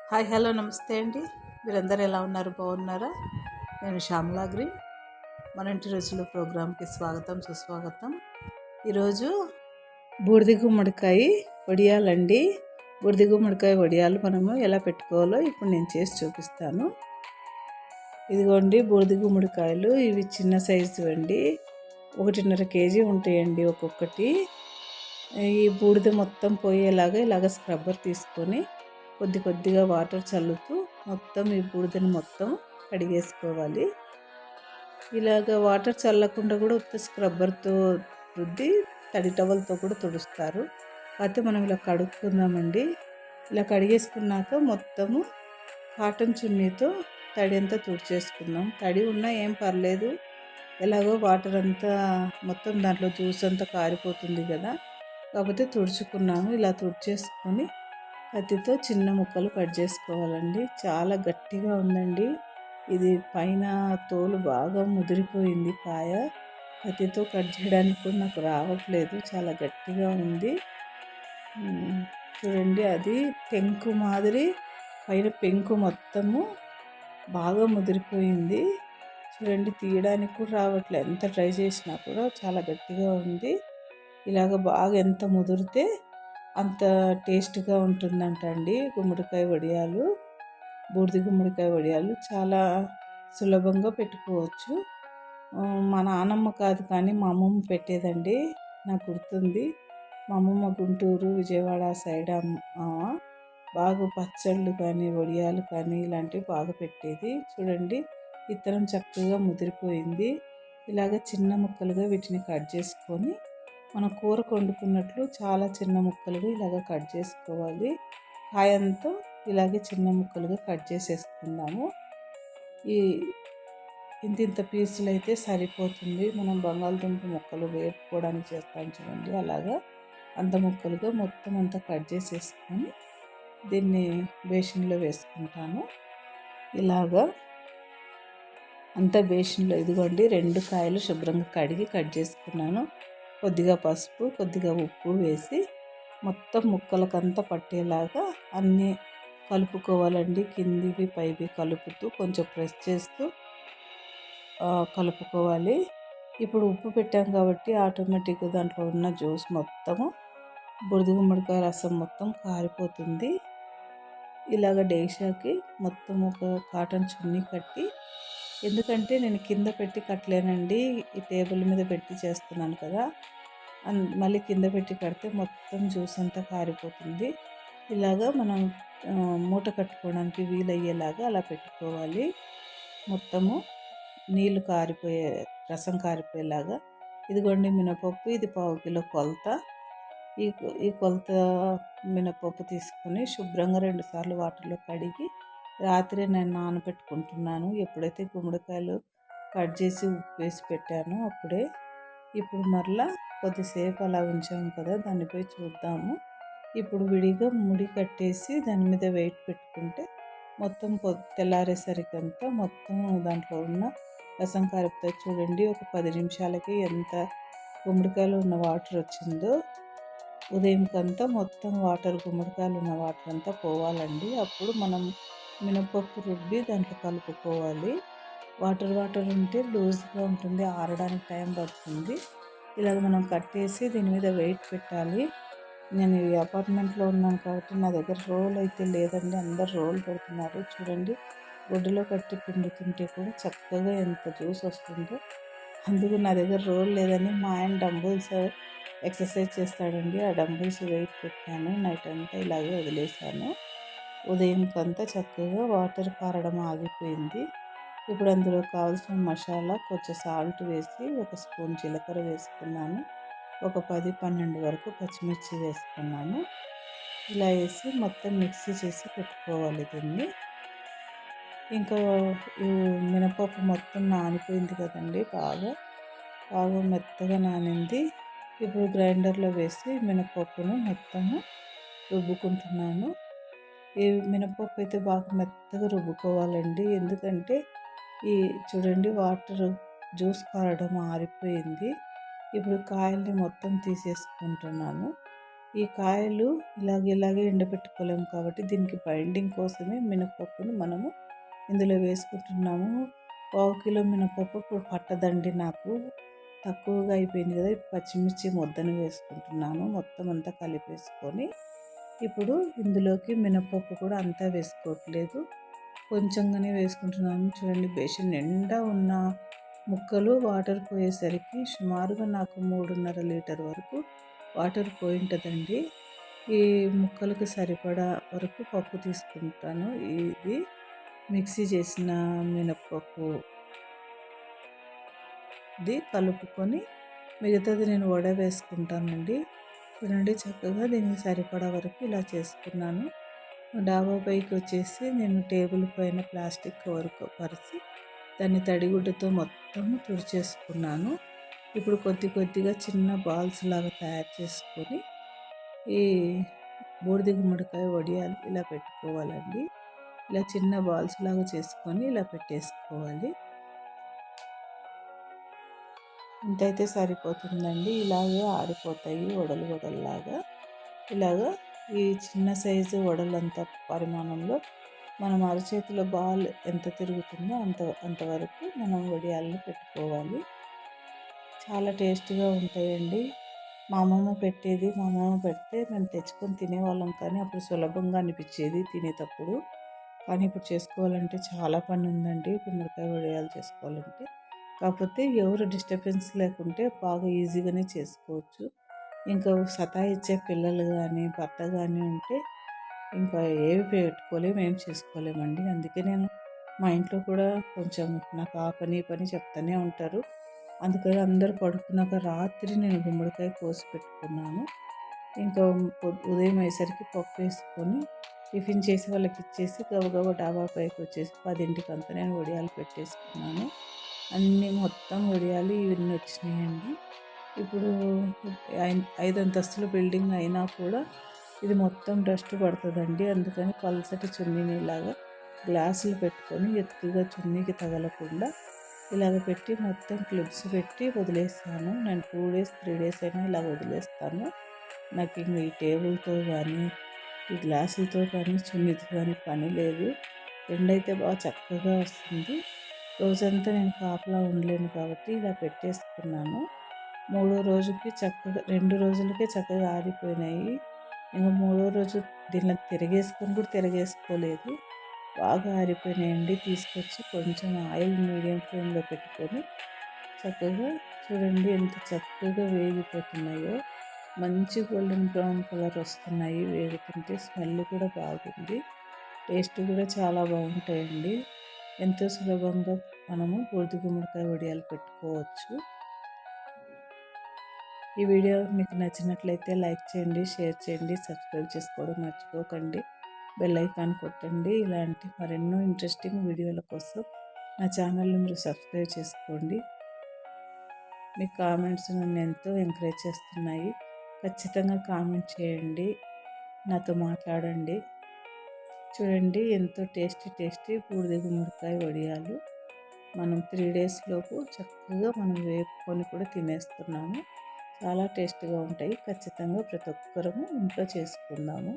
Hi hello నమస్తే అండి. మీరందరూ ఎలా ఉన్నారు? బాగున్నారా? నేను శ్యామలా గ్రీన్. మన ఇంటి రుచులు ప్రోగ్రామ్కి స్వాగతం సుస్వాగతం. ఈరోజు బూడిద గుమ్మడికాయ వడియాలండి. బూడిద గుమ్మడికాయ వడియాలు మనము ఎలా పెట్టుకోవాలో ఇప్పుడు నేను చేసి చూపిస్తాను. ఇదిగోండి బూడిద గుమ్మడికాయలు. ఇవి చిన్న సైజు అండి, 1.5 కేజీ ఉంటాయండి ఒక్కొక్కటి. ఈ బూడిద మొత్తం పోయేలాగా ఇలాగ స్క్రబ్బర్ తీసుకొని కొద్ది కొద్దిగా వాటర్ చల్లుతూ మొత్తం ఈ బూడిదని మొత్తం కడిగేసుకోవాలి. ఇలాగ వాటర్ చల్లకుండా కూడా ఉత్త స్క్రబ్బర్తో రుద్ది తడి టవల్తో కూడా తుడుస్తారు. అయితే మనం ఇలా కడుక్కుందామండి. ఇలా కడిగేసుకున్నాక మొత్తము కాటన్ చున్నీతో తడి అంతా తుడిచేసుకుందాం. తడి ఉన్నా ఏం పర్లేదు, ఎలాగో వాటర్ అంతా మొత్తం దాంట్లో జ్యూస్ అంతా కారిపోతుంది కదా, కాకపోతే తుడుచుకున్నాము. ఇలా తుడిచేసుకొని కత్తితో చిన్న ముక్కలు కట్ చేసుకోవాలండి. చాలా గట్టిగా ఉందండి ఇది, పైన తోలు బాగా ముదిరిపోయింది కాయ. కత్తితో కట్ చేయడానికి కూడా నాకు రావట్లేదు, చాలా గట్టిగా ఉంది. చూడండి, అది పెంకు మాదిరి పైన పెంకు మొత్తము బాగా ముదిరిపోయింది. చూడండి, తీయడానికి కూడా రావట్లేదు, ఎంత ట్రై చేసినా కూడా చాలా గట్టిగా ఉంది. ఇలాగ బాగా ఎంత ముదిరితే అంత టేస్ట్గా ఉంటుందంట అండి గుమ్మడికాయ వడియాలు. బూడిద గుమ్మడికాయ వడియాలు చాలా సులభంగా పెట్టుకోవచ్చు. మా నాన్నమ్మ కాదు కానీ మా అమ్మమ్మ పెట్టేదండి, నాకు గుర్తుంది. మా అమ్మమ్మ గుంటూరు విజయవాడ సైడ్ బాగా పచ్చళ్ళు కానీ వడియాలు కానీ ఇలాంటివి బాగా పెట్టేది. చూడండి, విత్తనం చక్కగా ముదిరిపోయింది. ఇలాగ చిన్న ముక్కలుగా వీటిని కట్ చేసుకొని మనం కూర వండుకున్నట్లు చాలా చిన్న ముక్కలుగా ఇలాగ కట్ చేసుకోవాలి. కాయంతో ఇలాగే చిన్న ముక్కలుగా కట్ చేసేసుకుందాము. ఈ ఇంత పీసులు అయితే సరిపోతుంది. మనం బంగాళదుంప ముక్కలు వేపుకోవడానికి చేస్తాం చూడండి, అలాగా అంత ముక్కలుగా మొత్తం అంతా కట్ చేసేసుకొని దీన్ని బేషన్లో వేసుకుంటాను. ఇలాగా అంతా బేషన్లో, ఇదిగోండి 2 కాయలు శుభ్రంగా కడిగి కట్ చేసుకున్నాను. కొద్దిగా పసుపు, కొద్దిగా ఉప్పు వేసి మొత్తం ముక్కలకంతా పట్టేలాగా అన్నీ కలుపుకోవాలండి. కిందివి పైవి కలుపుతూ కొంచెం ప్రెస్ చేస్తూ కలుపుకోవాలి. ఇప్పుడు ఉప్పు పెట్టాం కాబట్టి ఆటోమేటిక్గా దాంట్లో ఉన్న జ్యూస్ మొత్తము బురద గుమ్మడికాయ రసం మొత్తం కారిపోతుంది. ఇలాగ డేక్షాకి మొత్తం ఒక కాటన్ చున్నీ కట్టి, ఎందుకంటే నేను కింద పెట్టి కట్టలేనండి, ఈ టేబుల్ మీద పెట్టి చేస్తున్నాను కదా, మళ్ళీ కింద పెట్టి కడితే మొత్తం జ్యూస్ అంతా కారిపోతుంది. ఇలాగా మనం మూట కట్టుకోవడానికి వీలయ్యేలాగా అలా పెట్టుకోవాలి. మొత్తము నీళ్ళు కారిపోయే, రసం కారిపోయేలాగా. ఇదిగోండి మినపప్పు, ఇది 1/4 కిలో కొలత. ఈ కొలత మినపప్పు తీసుకొని శుభ్రంగా 2 సార్లు వాటర్లో కడిగి రాత్రి నేను నానబెట్టుకుంటున్నాను. ఎప్పుడైతే గుమ్మడికాయలు కట్ చేసి ఉప్పు వేసి పెట్టానో అప్పుడే. ఇప్పుడు మరలా కొద్దిసేపు అలా ఉంచాము కదా, దాన్ని పోయి చూద్దాము. ఇప్పుడు విడిగా ముడి కట్టేసి దాని మీద వెయిట్ పెట్టుకుంటే మొత్తం తెల్లారేసరికంతా మొత్తం దాంట్లో ఉన్న రసం కారిపోతుంది. చూడండి, ఒక 10 నిమిషాలకి ఎంత గుమ్మడికాయలు ఉన్న వాటర్ వచ్చిందో. ఉదయంకంతా మొత్తం వాటర్, గుమ్మడికాయలు ఉన్న వాటర్ అంతా పోవాలండి. అప్పుడు మనం మినపప్పు రుబ్బి దాంట్లో కలుపుకోవాలి. వాటర్ ఉంటే లూజ్గా ఉంటుంది, ఆరడానికి టైం పడుతుంది. ఇలాగ మనం కట్టేసి దీని మీద వెయిట్ పెట్టాలి. నేను ఈ అపార్ట్మెంట్లో ఉన్నాను కాబట్టి నా దగ్గర రోల్ అయితే లేదండి, అందరు రోల్ పెడుతున్నారు. చూడండి, గుడ్డలో కట్టి పిండుతుంటే కూడా చక్కగా ఎంత జ్యూస్ వస్తుందో. అందుకు నా దగ్గర రోల్ లేదని మా ఆయన డంబుల్స్ ఎక్సర్సైజ్ చేస్తాడండి, ఆ డంబుల్స్ వెయిట్ పెట్టాను. నైట్ అంతా ఇలాగే వదిలేసాను. ఉదయంకంతా చక్కగా వాటర్ కారడం ఆగిపోయింది. ఇప్పుడు అందులో కావాల్సిన మసాలా, కొంచెం సాల్ట్ వేసి, 1 స్పూన్ జీలకర్ర వేసుకున్నాను. ఒక 10-12 వరకు పచ్చిమిర్చి వేసుకున్నాను. ఇలా వేసి మొత్తం మిక్సీ చేసి పెట్టుకోవాలి దీన్ని. ఇంకా ఈ మినపప్పు మొత్తం నానిపోయింది కదండి, బాగా మెత్తగా నానింది. ఇప్పుడు గ్రైండర్లో వేసి మినపప్పును మొత్తము రుబ్బుకుంటున్నాను. ఈ మినపప్పు అయితే బాగా మెత్తగా రుబ్బుకోవాలండి, ఎందుకంటే ఈ చూడండి వాటర్ జ్యూస్ కారడం ఆరిపోయింది. ఇప్పుడు కాయల్ని మొత్తం తీసేసుకుంటున్నాను. ఈ కాయలు ఇలాగే ఎండబెట్టుకోలేము కాబట్టి దీనికి బైండింగ్ కోసమే మినపప్పుని మనము ఇందులో వేసుకుంటున్నాము. పావు కిలో మినపప్పు ఇప్పుడు పట్టదండి నాకు, తక్కువగా అయిపోయింది కదా. పచ్చిమిర్చి ముద్దని వేసుకుంటున్నాను, మొత్తం అంతా కలిపేసుకొని. ఇప్పుడు ఇందులోకి మినపప్పు కూడా అంతా వేసుకోవట్లేదు, కొంచెంగానే వేసుకుంటున్నాను. చూడండి, బేషన్ నిండా ఉన్న ముక్కలు వాటర్ పోయేసరికి సుమారుగా నాకు 3.5 లీటర్ వరకు వాటర్ పోయి ఉంటుందండి. ఈ ముక్కలకి సరిపడా వరకు పప్పు తీసుకుంటాను. ఇది మిక్సీ చేసిన మినప్పప్పు ఇది కలుపుకొని మిగతాది నేను వడ వేసుకుంటానండి. చూడండి, చక్కగా దీనికి సరిపడా వరకు ఇలా చేసుకున్నాను. డాబా పైకి వచ్చేసి నేను టేబుల్ పైన ప్లాస్టిక్ కవర్ పరిచి దాన్ని తడిగుడ్డతో మొత్తం తుడిచేసుకున్నాను. ఇప్పుడు కొద్దిగా చిన్న బాల్స్ లాగా తయారు చేసుకొని ఈ బూడిద గుమ్మడికాయ వడియాలు ఇలా పెట్టుకోవాలండి. ఇలా చిన్న బాల్స్ లాగా చేసుకొని ఇలా పెట్టేసుకోవాలి. ఇంతైతే సరిపోతుందండి. ఇలాగే ఆరిపోతాయి వడలులాగా. ఇలాగా ఈ చిన్న సైజు వడలంత పరిమాణంలో మనం అరచేతిలో బాల్ ఎంత తిరుగుతుందో అంతవరకు మనం వడియాలను పెట్టుకోవాలి. చాలా టేస్టీగా ఉంటాయండి. మా అమ్మమ్మ పెట్టేది, మా అమ్మమ్మ పెడితే మేము తెచ్చుకొని తినేవాళ్ళం, కానీ అప్పుడు సులభంగా అనిపించేది తినేటప్పుడు. కానీ ఇప్పుడు చేసుకోవాలంటే చాలా పని ఉందండి, గుమ్మడికాయ వడియాలు చేసుకోవాలంటే. కాకపోతే ఎవరు డిస్టర్బెన్స్ లేకుంటే బాగా ఈజీగానే చేసుకోవచ్చు. ఇంకా సతాయిచ్చే పిల్లలు కానీ భర్త కానీ ఉంటే ఇంకా ఏవి పెట్టుకోలేము, ఏం చేసుకోలేమండి. అందుకే నేను మా ఇంట్లో కూడా కొంచెం నాకు ఆ పని ఈ పని చెప్తూనే ఉంటారు. అందుకని అందరూ పడుకున్నాక రాత్రి నేను గుమ్మడికాయ కోసి పెట్టుకున్నాను. ఇంకా ఉదయం అయ్యేసరికి పప్పు వేసుకొని టిఫిన్ చేసి వాళ్ళకి ఇచ్చేసి గబగబా డాబా పైకి వచ్చేసి 10ంటికి అంతా నేను వడియాలు పెట్టేసుకున్నాను. అన్నీ మొత్తం వడియాలు ఇవన్నీ వచ్చినాయండి. ఇప్పుడు 5 అంతస్తుల బిల్డింగ్ అయినా కూడా ఇది మొత్తం డస్ట్ పడుతుందండి. అందుకని పల్సటి చున్నీలాగా గ్లాసులు పెట్టుకొని ఎత్తుగా చున్నీకి తగలకుండా ఇలాగ పెట్టి మొత్తం క్లిప్స్ పెట్టి వదిలేస్తాను. నేను 2 డేస్ 3 డేస్ అయినా ఇలా వదిలేస్తాను. నాకు ఇంక ఈ టేబుల్తో కానీ ఈ గ్లాసులతో కానీ చున్నీతో కానీ పని లేదు. ఎండైతే బాగా చక్కగా వస్తుంది. రోజంతా నేను కాపలా ఉండలేను కాబట్టి ఇలా పెట్టేసుకున్నాను. 3వ రోజుకి చక్కగా 2 రోజులకే చక్కగా ఆరిపోయినాయి. ఇంకా 3వ రోజు దీనిలో తిరగేసుకొని కూడా తిరగేసుకోలేదు, బాగా ఆరిపోయినాయండి. తీసుకొచ్చి కొంచెం ఆయిల్ మీడియం ఫ్లేమ్లో పెట్టుకొని చక్కగా చూడండి ఎంత చక్కగా వేగిపోతున్నాయో. మంచి గోల్డెన్ బ్రౌన్ కలర్ వస్తున్నాయి వేగుతుంటే. స్మెల్ కూడా బాగుంది, టేస్ట్ కూడా చాలా బాగుంటాయండి. ఎంతో సులభంగా మనము బూడిద గుమ్మడికాయ వడియాలు పెట్టుకోవచ్చు. ఈ వీడియో మీకు నచ్చినట్లయితే లైక్ చేయండి, షేర్ చేయండి, సబ్స్క్రైబ్ చేసుకోవడం మర్చిపోకండి. బెల్ ఐకాన్ కొట్టండి. ఇలాంటి మరెన్నో ఇంట్రెస్టింగ్ వీడియోల కోసం నా ఛానల్ని మీరు సబ్స్క్రైబ్ చేసుకోండి. మీ కామెంట్స్ నన్ను ఎంతో ఎంకరేజ్ చేస్తున్నాయి. ఖచ్చితంగా కామెంట్ చేయండి, నాతో మాట్లాడండి. చూడండి, ఎంతో టేస్టీ బూడిద గుమ్మడికాయ వడియాలు మనం 3 డేస్ లోపు చక్కగా మనం వేపుకొని కూడా తినేస్తున్నాము. చాలా టేస్ట్గా ఉంటాయి. ఖచ్చితంగా ప్రతి ఒక్కరము ఇంట్లో చేసుకుందాము.